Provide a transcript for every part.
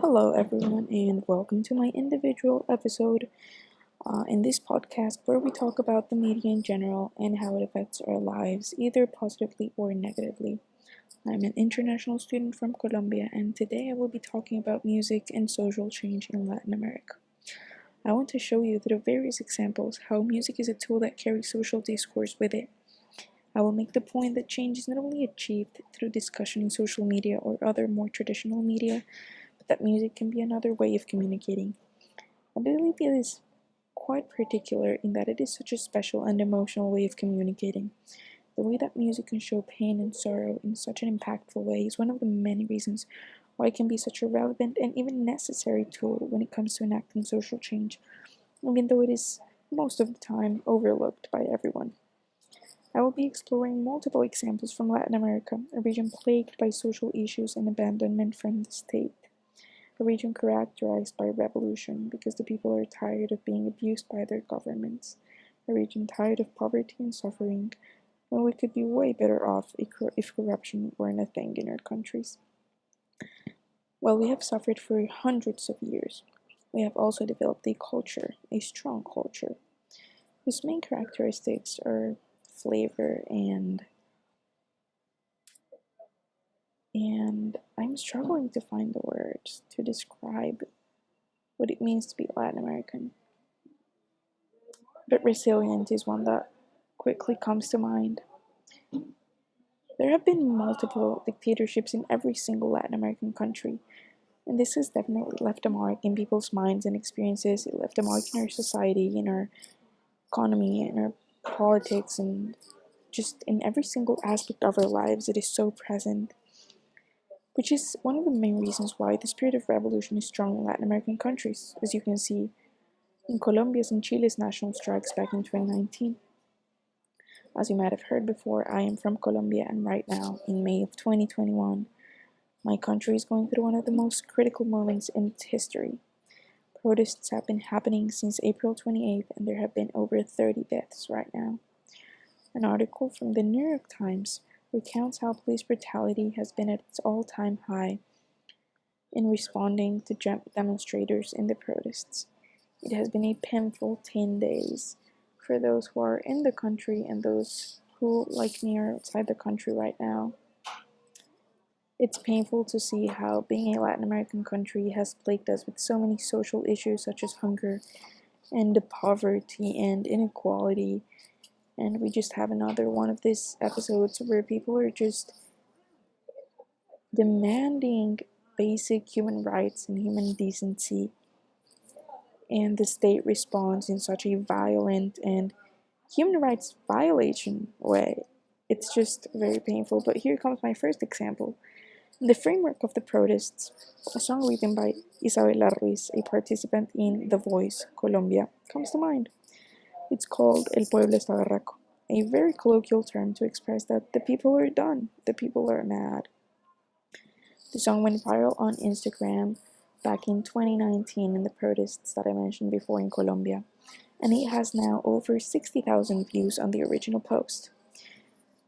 Hello, everyone, and welcome to my individual episode in this podcast where we talk about the media in general and how it affects our lives, either positively or negatively. I'm an international student from Colombia, and today I will be talking about music and social change in Latin America. I want to show you through various examples how music is a tool that carries social discourse with it. I will make the point that change is not only achieved through discussion in social media or other more traditional media, but that music can be another way of communicating. I believe it is quite particular in that it is such a special and emotional way of communicating. The way that music can show pain and sorrow in such an impactful way is one of the many reasons why it can be such a relevant and even necessary tool when it comes to enacting social change, even though it is most of the time overlooked by everyone. I will be exploring multiple examples from Latin America, a region plagued by social issues and abandonment from the state. A region characterized by revolution because the people are tired of being abused by their governments. A region tired of poverty and suffering, when we could be way better off if corruption weren't a thing in our countries. While we have suffered for hundreds of years, we have also developed a culture, a strong culture, whose main characteristics are flavor and I'm struggling to find the words to describe what it means to be Latin American. But resilient is one that quickly comes to mind. There have been multiple dictatorships in every single Latin American country, and this has definitely left a mark in people's minds and experiences. It left a mark in our society, in our economy, in our politics, and just in every single aspect of our lives. It is so present, which is one of the main reasons why the spirit of revolution is strong in Latin American countries, as you can see in Colombia's and Chile's national strikes back in 2019. As you might have heard before, I am from Colombia, and right now, in May of 2021, my country is going through one of the most critical moments in its history. Protests have been happening since April 28th, and there have been over 30 deaths right now. An article from the New York Times recounts how police brutality has been at its all-time high in responding to demonstrators in the protests. It has been a painful 10 days for those who are in the country and those who, like me, are outside the country right now. It's painful to see how being a Latin American country has plagued us with so many social issues such as hunger and poverty and inequality. And we just have another one of these episodes where people are just demanding basic human rights and human decency, and the state responds in such a violent and human rights violation way. It's just very painful. But here comes my first example. In the framework of the protests, a song written by Isabela Ruiz, a participant in The Voice Colombia, comes to mind. It's called El Pueblo está berraco, a very colloquial term to express that the people are done, the people are mad. The song went viral on Instagram back in 2019 in the protests that I mentioned before in Colombia, and it has now over 60,000 views on the original post.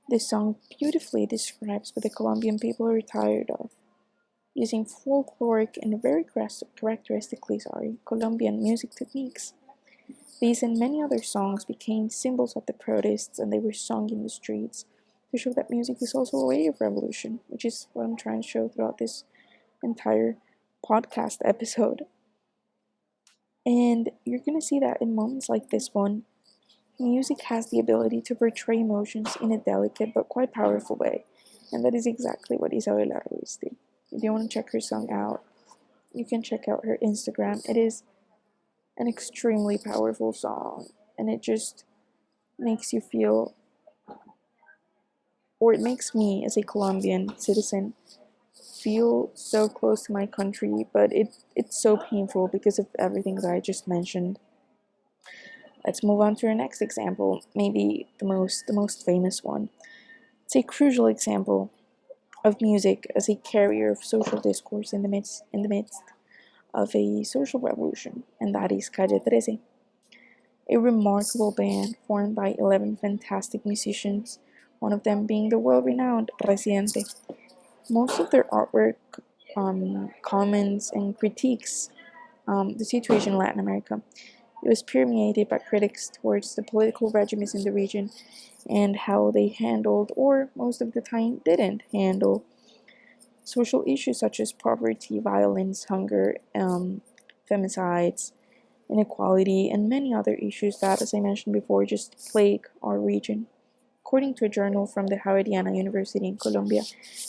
This song beautifully describes what the Colombian people are tired of, using folkloric and very characteristically Colombian music techniques. These and many other songs became symbols of the protests, and they were sung in the streets to show that music is also a way of revolution, which is what I'm trying to show throughout this entire podcast episode. And you're going to see that in moments like this one, music has the ability to portray emotions in a delicate but quite powerful way, and that is exactly what Isabela Ruiz did. If you want to check her song out, you can check out her Instagram. It is an extremely powerful song, and it just makes you feel, or it makes me as a Colombian citizen feel so close to my country, but it's so painful because of everything that I just mentioned. Let's move on to our next example, maybe the most famous one. It's a crucial example of music as a carrier of social discourse in the midst of a social revolution, and that is Calle 13, a remarkable band formed by 11 fantastic musicians, one of them being the world-renowned Residente. Most of their artwork comments and critiques the situation in Latin America. It was permeated by critics towards the political regimes in the region and how they handled, or most of the time didn't handle, social issues such as poverty, violence, hunger, femicides, inequality, and many other issues that, as I mentioned before, just plague our region. According to a journal from the Javeriana University in Colombia,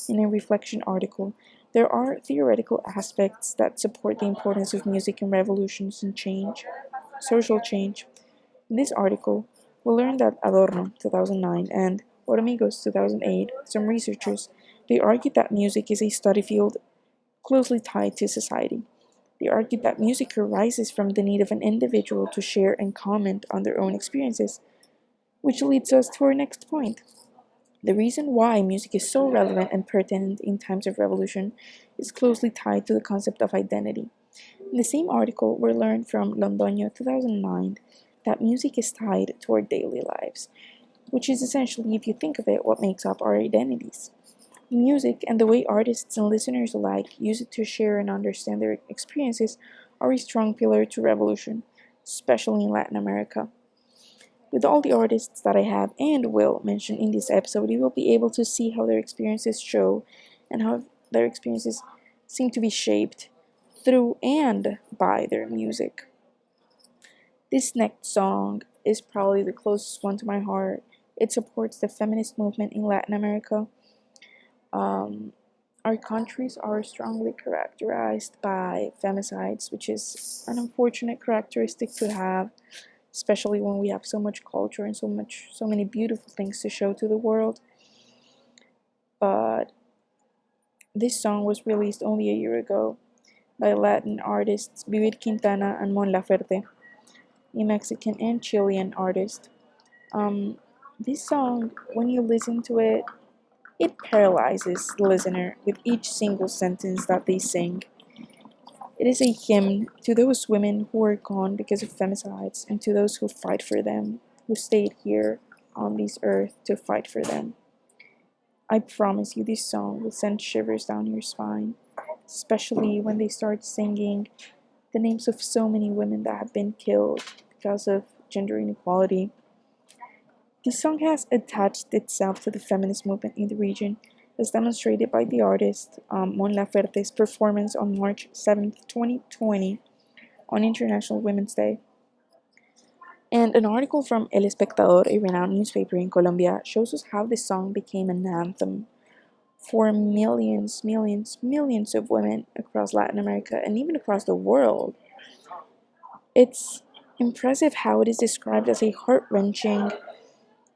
in a reflection article, there are theoretical aspects that support the importance of music in revolutions and change, social change. In this article, we learned that Adorno, 2009, and Ormigos, 2008, some researchers, they argued that music is a study field closely tied to society. They argued that music arises from the need of an individual to share and comment on their own experiences, which leads us to our next point. The reason why music is so relevant and pertinent in times of revolution is closely tied to the concept of identity. In the same article, we learned from Londoño 2009 that music is tied to our daily lives, which is essentially, if you think of it, what makes up our identities. Music and the way artists and listeners alike use it to share and understand their experiences are a strong pillar to revolution, especially in Latin America. With all the artists that I have and will mention in this episode, you will be able to see how their experiences show and how their experiences seem to be shaped through and by their music. This next song is probably the closest one to my heart. It supports the feminist movement in Latin America. Our countries are strongly characterized by femicides, which is an unfortunate characteristic to have, especially when we have so much culture and so many beautiful things to show to the world. But this song was released only a year ago by Latin artists Vivir Quintana and Mon Laferte, a Mexican and Chilean artist. This song, when you listen to it, it paralyzes the listener with each single sentence that they sing. It is a hymn to those women who are gone because of femicides and to those who fight for them, who stayed here on this earth to fight for them. I promise you, this song will send shivers down your spine, especially when they start singing the names of so many women that have been killed because of gender inequality. This song has attached itself to the feminist movement in the region, as demonstrated by the artist Mon Laferte's performance on March 7th, 2020, on International Women's Day. And an article from El Espectador, a renowned newspaper in Colombia, shows us how this song became an anthem for millions of women across Latin America and even across the world. It's impressive how it is described as a heart wrenching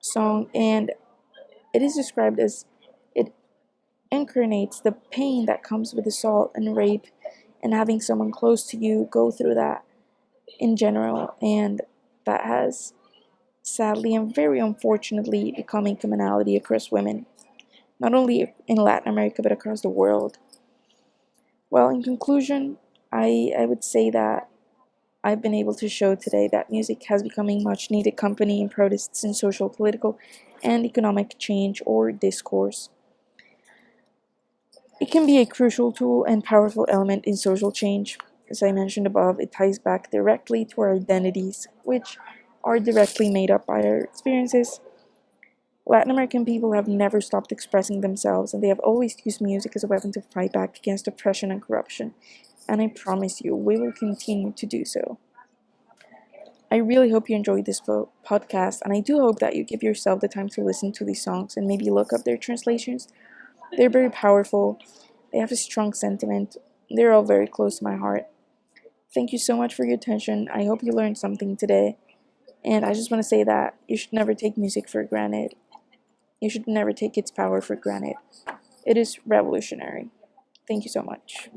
song, and it is described as it incarnates the pain that comes with assault and rape and having someone close to you go through that in general, and that has sadly and very unfortunately become a commonality across women, not only in Latin America but across the world. Well, in conclusion, I would say that I've been able to show today that music has become a much needed company in protests in social, political, and economic change or discourse. It can be a crucial tool and powerful element in social change. As I mentioned above, it ties back directly to our identities, which are directly made up by our experiences. Latin American people have never stopped expressing themselves, and they have always used music as a weapon to fight back against oppression and corruption. And I promise you, we will continue to do so. I really hope you enjoyed this podcast, and I do hope that you give yourself the time to listen to these songs and maybe look up their translations. They're very powerful, they have a strong sentiment, they're all very close to my heart. Thank you so much for your attention. I hope you learned something today. And I just want to say that you should never take music for granted. You should never take its power for granted. It is revolutionary. Thank you so much.